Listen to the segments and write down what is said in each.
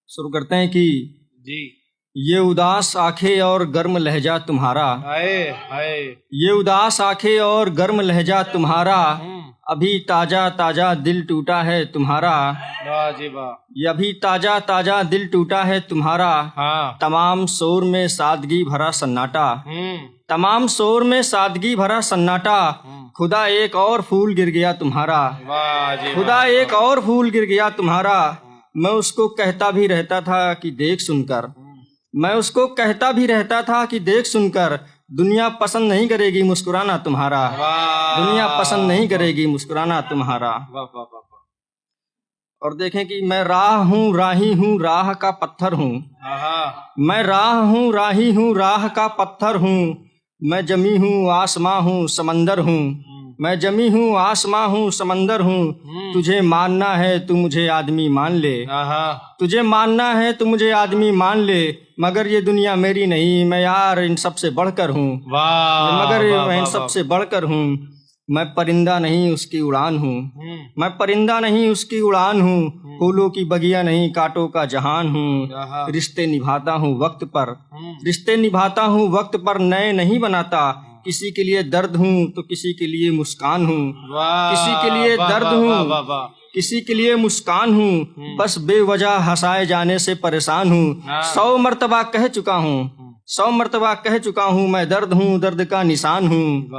शुरू करते हैं कि जी। ये उदास आंखें और गर्म लहजा तुम्हारा, हाय हाय। ये उदास आंखें और गर्म लहजा तुम्हारा, अभी ताजा ताजा दिल टूटा है तुम्हारा, वाह जी वाह। ये अभी ताजा ताजा दिल टूटा है तुम्हारा। हाँ। तमाम शोर में सादगी भरा सन्नाटा, तमाम शोर में सादगी भरा सन्नाटा, खुदा एक और फूल गिर गया तुम्हारा, वाह जी खुदा वाह। एक और फूल गिर गया तुम्हारा। मैं उसको कहता भी रहता था कि देख सुनकर, मैं उसको कहता भी रहता था कि देख सुनकर, दुनिया पसंद नहीं करेगी मुस्कुराना तुम्हारा, वाह। दुनिया पसंद नहीं करेगी मुस्कुराना तुम्हारा। वाह वाह वाह वाह। और देखें कि मैं राह हूँ राही हूँ राह का पत्थर हूँ, हाँ। मैं राह हूँ राही हूँ राह का पत्थर हूँ, मैं जमी हूँ आसमां हूँ समंदर हूँ, मैं जमी हूँ आसमां हूँ समंदर हूँ। तुझे मानना है तू मुझे आदमी मान ले, तुझे मानना है तू मुझे आदमी मान ले, मगर ये दुनिया मेरी नहीं, मैं यार इन सबसे बढ़कर हूँ, मगर मैं इन सबसे बढ़कर हूँ। मैं परिंदा नहीं उसकी उड़ान हूँ, मैं परिंदा नहीं उसकी उड़ान हूँ, फूलों की बगिया नहीं कांटों का जहान हूँ। रिश्ते निभाता हूँ वक्त पर, रिश्ते निभाता हूँ वक्त पर, नए नहीं बनाता। किसी के लिए दर्द हूँ तो किसी के लिए मुस्कान हूँ, किसी के लिए दर्द हूँ किसी के लिए मुस्कान हूँ, बस बेवजह हंसाए जाने से परेशान हूँ। 100 मर्तबा कह चुका हूँ, 100 मर्तबा कह चुका हूँ, मैं दर्द हूँ दर्द का निशान हूँ।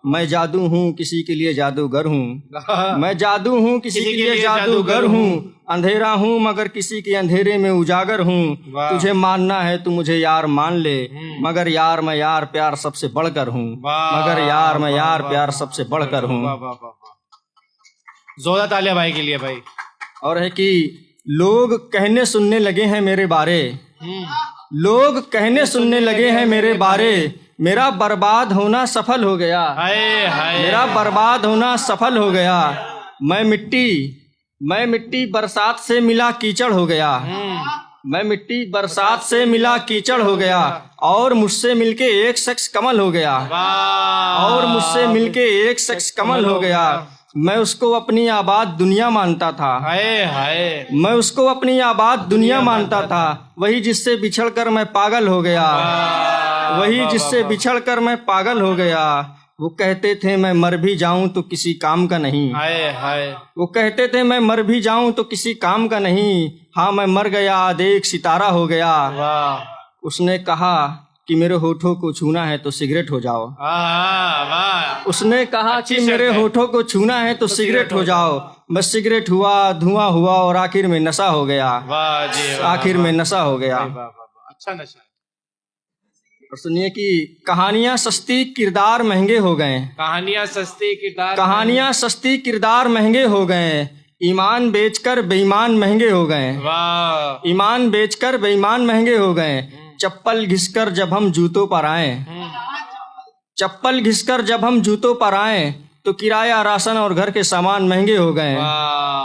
मैं जादू हूँ किसी के लिए जादूगर हूँ, मैं जादू हूँ किसी के लिए जादूगर हूँ। अंधेरा हूँ मगर किसी के अंधेरे में उजागर हूँ। तुझे मानना है तू मुझे यार मान ले, मगर यार मैं यार प्यार सबसे बढ़कर हूँ, मगर यार मैं यार प्यार सबसे बढ़कर हूँ। जोरदार तालियां भाई के लिए भाई। और है कि लोग कहने सुनने लगे हैं मेरे बारे, लोग कहने सुनने लगे हैं मेरे बारे, मेरा बर्बाद होना सफल हो गया, हाय हाय। मेरा बर्बाद होना सफल हो गया। मैं मिट्टी बरसात से मिला कीचड़ हो गया, मैं मिट्टी बरसात से मिला कीचड़ हो गया, और मुझसे मिलके एक शख्स कमल हो गया, और मुझसे मिलके एक शख्स कमल हो गया। मैं उसको अपनी आबाद दुनिया मानता था, हाय हाय। मैं उसको अपनी आबाद दुनिया मानता था, वही जिससे बिछड़कर मैं पागल हो गया, वही जिससे बिछड़कर मैं पागल हो गया। वो कहते थे मैं मर भी जाऊं तो किसी काम का नहीं, हाय हाय। वो कहते थे मैं मर भी जाऊं तो किसी काम का नहीं। हाँ मैं मर गया देख सितारा हो गया। वाह। उसने कहा कि मेरे होठों को छूना है तो सिगरेट हो जाओ, वाह। उसने कहा कि मेरे होठों को छूना है तो सिगरेट हो जाओ। बस सिगरेट हुआ धुआं हुआ और आखिर में नशा हो गया, वाह जी। आखिर में नशा हो गया। अच्छा नशा। और सुनिए कि कहानियां सस्ती किरदार महंगे हो गए, कहानियां सस्ती किरदार, कहानियां सस्ती किरदार महंगे हो गए, ईमान बेचकर बेईमान महंगे हो गए, वाह। ईमान बेचकर बेईमान महंगे हो गए। चप्पल घिसकर जब हम जूतों पर आए, चप्पल घिसकर जब हम जूतों पर आए, तो किराया राशन और घर के सामान महंगे हो गए,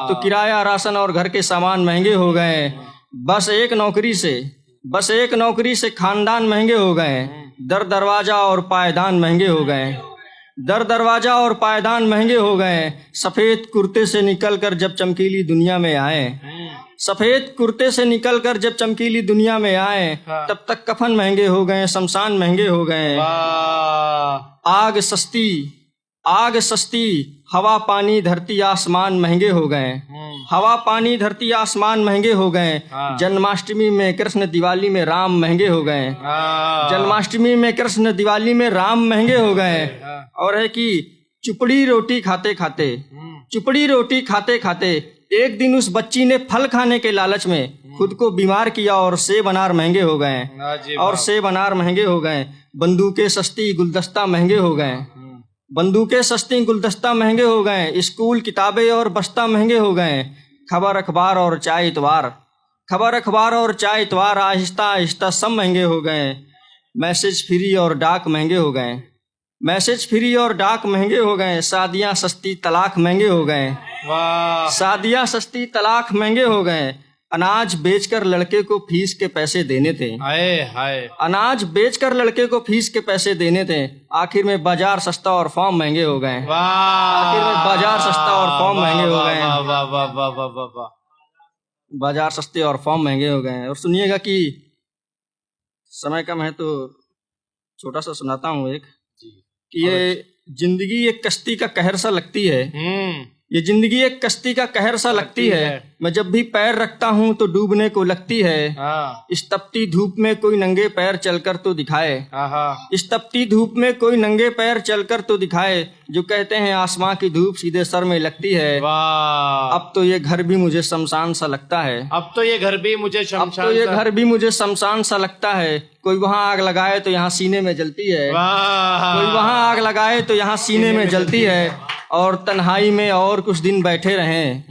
तो किराया राशन और घर के सामान महंगे हो गए। बस एक नौकरी से खानदान महंगे हो गए, दर दरवाजा और पायदान महंगे हो गए, दर दरवाजा और पायदान महंगे हो गए। सफेद कुर्ते से निकलकर जब चमकीली दुनिया में आए, सफेद कुर्ते से निकलकर जब चमकीली दुनिया में आए, तब तक कफन महंगे हो गए, शमशान महंगे हो गए। आग सस्ती हवा पानी धरती आसमान महंगे हो गए, हवा पानी धरती आसमान महंगे हो गए। जन्माष्टमी में कृष्ण दिवाली में राम महंगे हो गए, जन्माष्टमी में कृष्ण दिवाली में राम महंगे हो गए। और है कि चुपड़ी रोटी खाते खाते एक दिन उस बच्ची ने फल खाने के लालच में खुद को बीमार किया और सेब अनार महंगे हो गए, और सेब अनार महंगे हो गए। बंदूकें सस्ती गुलदस्ता महंगे हो गए, बंदूकें सस्ती गुलदस्ता महंगे हो गए। स्कूल किताबें और बस्ता महंगे हो गए। खबर अखबार और चाय इतवार आहिस्ता आहिस्ता सब महंगे हो गए। मैसेज फ्री और डाक महंगे हो गए, मैसेज फ्री और डाक महंगे हो गए। शादियां सस्ती तलाक महंगे हो गए, शादियां सस्ती तलाक महंगे हो गए। अनाज बेचकर लड़के को फीस के पैसे देने थे, अनाज बेचकर लड़के को फीस के पैसे देने थे। आखिर में बाजार सस्ता और फॉर्म महंगे हो गए, आखिर में बाजार सस्ता और फॉर्म महंगे हो गए। बाजार सस्ते और फॉर्म महंगे हो गए हैं। और सुनिएगा कि समय कम है तो छोटा सा सुनाता हूँ एक, कि ये जिंदगी एक कश्ती का कहर सा लगती है। ये जिंदगी एक कश्ती का कहर सा लगती है। मैं जब भी पैर रखता हूँ तो डूबने को लगती है। इस तपती धूप में कोई नंगे पैर चलकर तो दिखाए। इस तपती धूप में कोई नंगे पैर चलकर तो दिखाए। जो कहते हैं आसमां की धूप सीधे सर में लगती है। वाह, अब तो ये घर भी मुझे शमशान सा लगता है। अब तो ये घर भी मुझे अब शमशान तो ये सा- घर भी मुझे शमशान सा लगता है। कोई वहाँ आग लगाए तो यहाँ सीने में जलती है। वाह, कोई वहाँ आग लगाए तो यहाँ सीने में जलती है। और तन्हाई में और कुछ दिन बैठे रहें,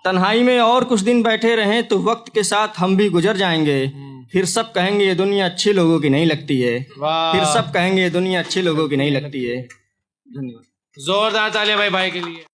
तन्हाई में और कुछ दिन बैठे रहें तो वक्त के साथ हम भी गुजर जाएंगे। फिर सब कहेंगे ये दुनिया अच्छे लोगों की नहीं लगती है। वाह। फिर सब कहेंगे ये दुनिया अच्छे लोगों की नहीं लगती है। धन्यवाद। जोरदार तालियां भाई के लिए।